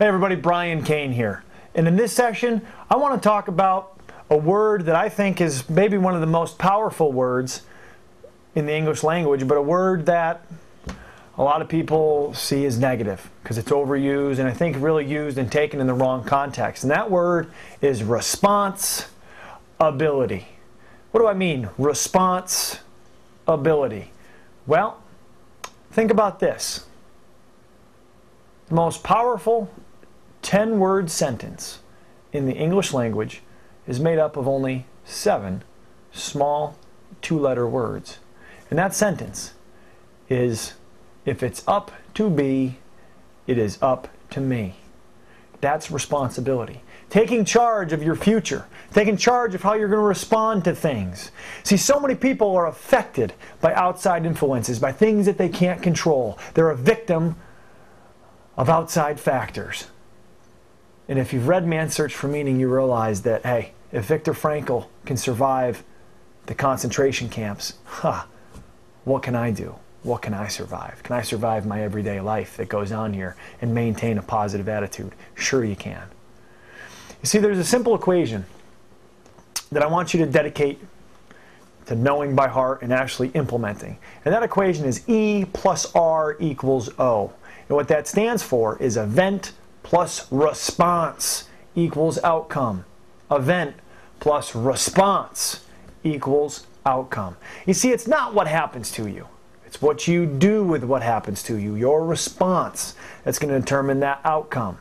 Hey everybody, Brian Kane here. And in this section, I want to talk about a word that I think is maybe one of the most powerful words in the English language, but a word that a lot of people see as negative because it's overused and I think really used and taken in the wrong context. And that word is response-ability. What do I mean, response-ability? Well, think about this. The most powerful 10-word sentence in the English language is made up of only 7 small 2-letter words. And that sentence is, if it's up to be, it is up to me. That's responsibility. Taking charge of your future. Taking charge of how you're going to respond to things. See, so many people are affected by outside influences, by things that they can't control. They're a victim of outside factors. And if you've read Man's Search for Meaning, you realize that, hey, if Viktor Frankl can survive the concentration camps, what can I do? What can I survive? Can I survive my everyday life that goes on here and maintain a positive attitude? Sure you can. You see, there's a simple equation that I want you to dedicate to knowing by heart and actually implementing. And that equation is E plus R equals O. And what that stands for is event plus response equals outcome. Event plus response equals outcome. You see, it's not what happens to you. It's what you do with what happens to you, your response, that's going to determine that outcome.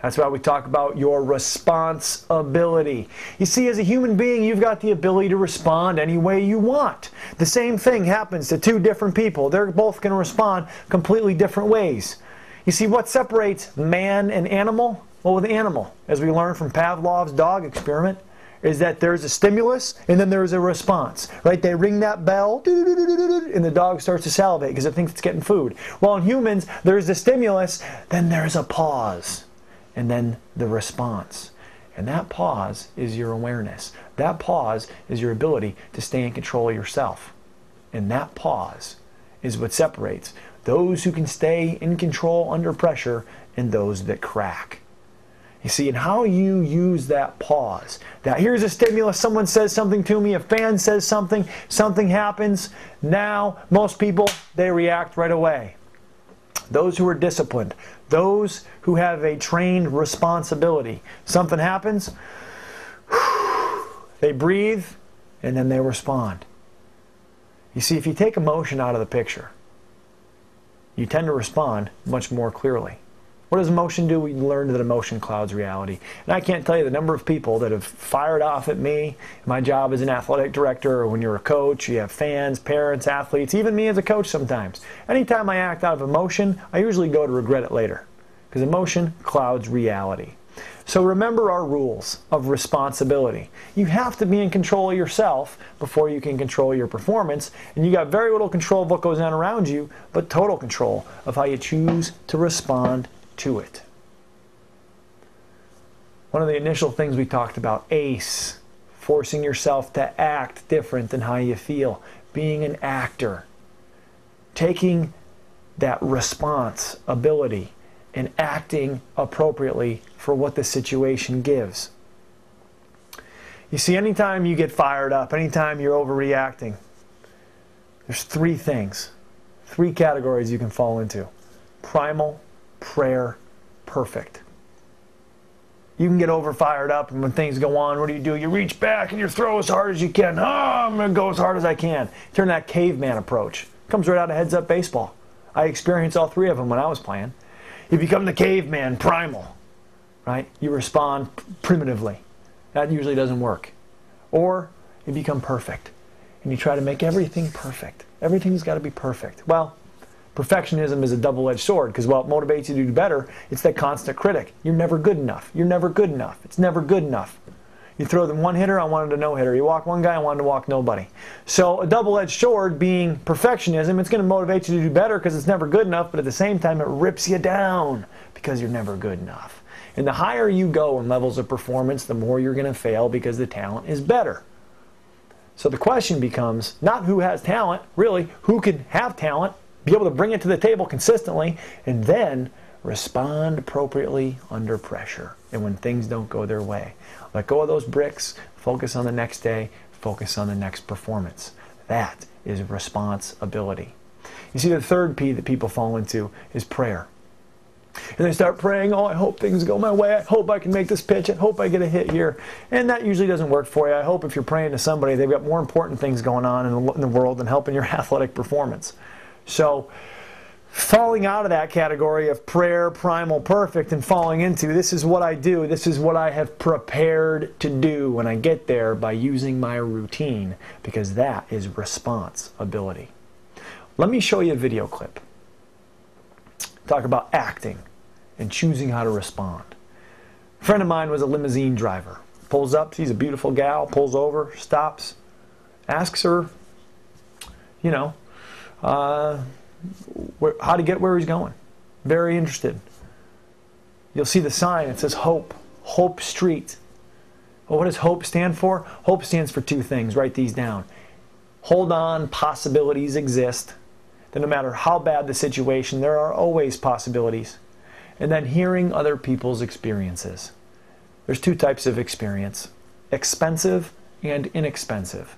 That's why we talk about your responsibility. You see, as a human being, you've got the ability to respond any way you want. The same thing happens to 2 different people. They're both going to respond completely different ways. You see, what separates man and animal? Well, with animal, as we learned from Pavlov's dog experiment, is that there's a stimulus and then there's a response. Right? They ring that bell and the dog starts to salivate because it thinks it's getting food. Well, in humans, there's the stimulus, then there's a pause. And then the response. And that pause is your awareness. That pause is your ability to stay in control of yourself. And that pause is what separates those who can stay in control under pressure and those that crack. You see, and how you use that pause. That here's a stimulus, someone says something to me, a fan says something, something happens. Now, most people, they react right away. Those who are disciplined, those who have a trained responsibility. Something happens, they breathe, and then they respond. You see, if you take emotion out of the picture, you tend to respond much more clearly. What does emotion do? We learned that emotion clouds reality. And I can't tell you the number of people that have fired off at me. My job as an athletic director, or when you're a coach, you have fans, parents, athletes, even me as a coach sometimes. Anytime I act out of emotion, I usually go to regret it later. Because emotion clouds reality. So remember our rules of responsibility. You have to be in control of yourself before you can control your performance. And you got very little control of what goes on around you, but total control of how you choose to respond to it. One of the initial things we talked about, ACE, forcing yourself to act different than how you feel, being an actor, taking that responsibility and acting appropriately for what the situation gives. You see, anytime you get fired up, anytime you're overreacting, there's 3 things, 3 categories you can fall into. Primal, prayer, perfect. You can get fired up, and when things go on, what do? You reach back and you throw as hard as you can. I'm going to go as hard as I can. Turn that caveman approach. Comes right out of Heads Up Baseball. I experienced all 3 of them when I was playing. You become the caveman, primal. Right? You respond primitively. That usually doesn't work. Or you become perfect. And you try to make everything perfect. Everything's got to be perfect. Well, perfectionism is a double-edged sword because while it motivates you to do better, it's that constant critic. You're never good enough. You're never good enough. It's never good enough. You throw them one hitter, I wanted a no-hitter. You walk one guy, I wanted to walk nobody. So a double-edged sword being perfectionism, it's going to motivate you to do better because it's never good enough, but at the same time it rips you down because you're never good enough. And the higher you go in levels of performance, the more you're going to fail because the talent is better. So the question becomes not who has talent, really, who can have talent, be able to bring it to the table consistently, and then Respond appropriately under pressure and when things don't go their way. Let go of those bricks, focus on the next day, focus on the next performance. That is responsibility. You see, the third P that people fall into is prayer. And they start praying, oh, I hope things go my way. I hope I can make this pitch. I hope I get a hit here. And that usually doesn't work for you. I hope if you're praying to somebody, they've got more important things going on in the world than helping your athletic performance. So falling out of that category of prayer, primal, perfect, and falling into, this is what I do. This is what I have prepared to do when I get there by using my routine, because that is responsibility. Let me show you a video clip. Talk about acting and choosing how to respond. A friend of mine was a limousine driver. Pulls up, sees a beautiful gal, pulls over, stops, asks her, you know, how to get where he's going. Very interested. You'll see the sign. It says Hope. Hope Street. Well, what does Hope stand for? Hope stands for two things. Write these down. Hold on, possibilities exist. That no matter how bad the situation, there are always possibilities. And then hearing other people's experiences. There's two types of experience. Expensive and inexpensive.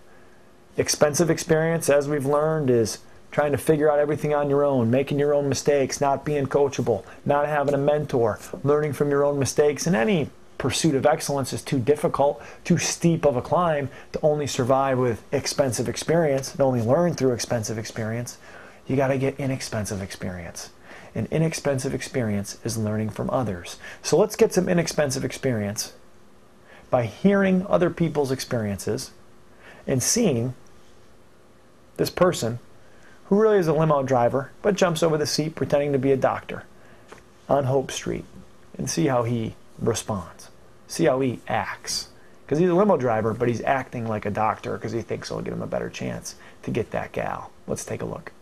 Expensive experience, as we've learned, is trying to figure out everything on your own, making your own mistakes, not being coachable, not having a mentor, learning from your own mistakes. And any pursuit of excellence is too difficult, too steep of a climb to only survive with expensive experience and only learn through expensive experience. You got to get inexpensive experience. And inexpensive experience is learning from others. So let's get some inexpensive experience by hearing other people's experiences and seeing this person who really is a limo driver, but jumps over the seat pretending to be a doctor on Hope Street, and see how he responds. See how he acts. Because he's a limo driver, but he's acting like a doctor because he thinks it'll give him a better chance to get that gal. Let's take a look.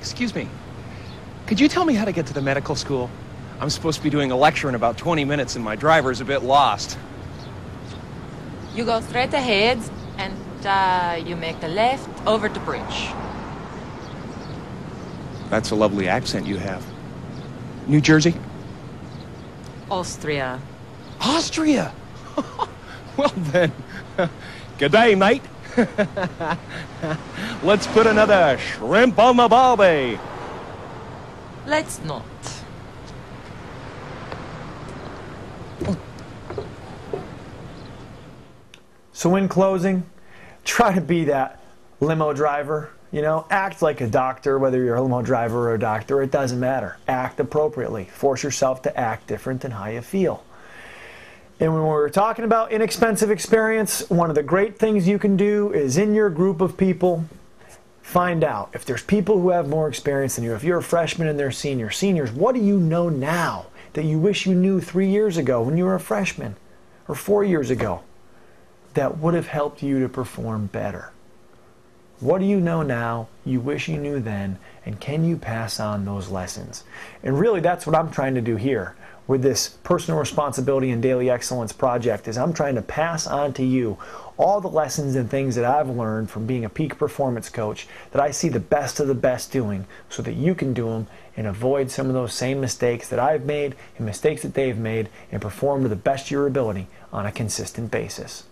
Excuse me, could you tell me how to get to the medical school? I'm supposed to be doing a lecture in about 20 minutes and my driver's a bit lost. You go straight ahead and you make the left over the bridge. That's a lovely accent you have. New Jersey? Austria. Austria? Well then, good day, mate. Let's put another shrimp on the barbie. Let's not. So in closing, try to be that limo driver. You know, act like a doctor, whether you're a limo driver or a doctor, it doesn't matter. Act appropriately. Force yourself to act different than how you feel. And when we're talking about inexpensive experience, one of the great things you can do is in your group of people, find out if there's people who have more experience than you. If you're a freshman and they're seniors, what do you know now that you wish you knew 3 years ago when you were a freshman or 4 years ago that would have helped you to perform better? What do you know now you wish you knew then, and can you pass on those lessons? And really that's what I'm trying to do here with this personal responsibility and daily excellence project, is I'm trying to pass on to you all the lessons and things that I've learned from being a peak performance coach that I see the best of the best doing, so that you can do them and avoid some of those same mistakes that I've made and mistakes that they've made, and perform to the best of your ability on a consistent basis.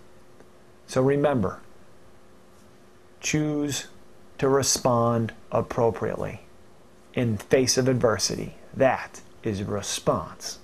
So remember, choose to respond appropriately in face of adversity. That is responsibility.